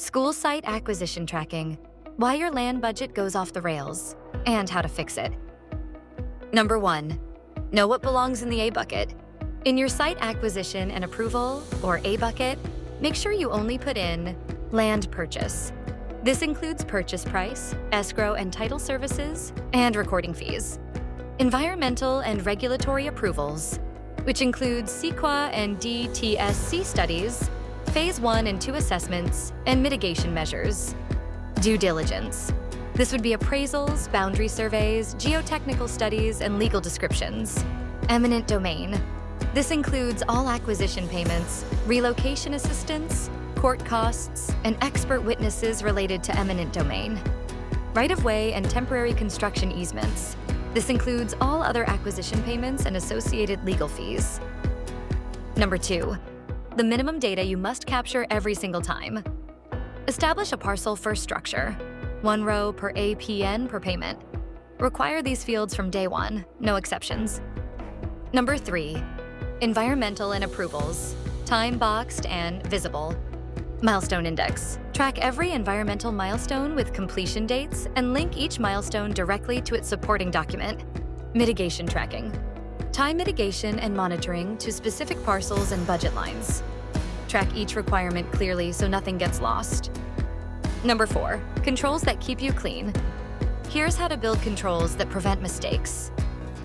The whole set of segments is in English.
School site acquisition tracking, why your land budget goes off the rails, and how to fix it. Number 1, know what belongs in the A bucket. In your site acquisition and approval, or A bucket, make sure you only put in land purchase. This includes purchase price, escrow and title services, and recording fees. Environmental and regulatory approvals, which includes CEQA and DTSC studies, Phase 1 and 2 assessments, and mitigation measures. Due diligence. This would be appraisals, boundary surveys, geotechnical studies, and legal descriptions. Eminent domain. This includes all acquisition payments, relocation assistance, court costs, and expert witnesses related to eminent domain. Right-of-way and temporary construction easements. This includes all other acquisition payments and associated legal fees. Number 2, the minimum data you must capture every single time. Establish a parcel-first structure, 1 row per APN per payment. Require these fields from day 1, no exceptions. Number 3, environmental and approvals, time-boxed and visible. Milestone index. Track every environmental milestone with completion dates and link each milestone directly to its supporting document. Mitigation tracking. Tie mitigation and monitoring to specific parcels and budget lines. Track each requirement clearly so nothing gets lost. Number 4, controls that keep you clean. Here's how to build controls that prevent mistakes.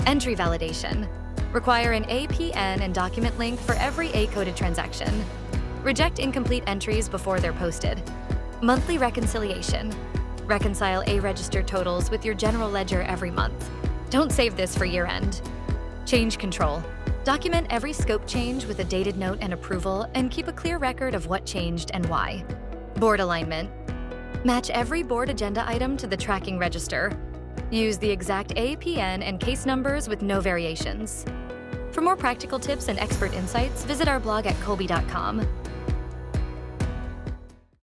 Entry validation. Require an APN and document link for every A-coded transaction. Reject incomplete entries before they're posted. Monthly reconciliation. Reconcile A-register totals with your general ledger every month. Don't save this for year-end. Change control. Document every scope change with a dated note and approval, and keep a clear record of what changed and why. Board alignment. Match every board agenda item to the tracking register. Use the exact APN and case numbers with no variations. For more practical tips and expert insights, visit our blog at colbi.com.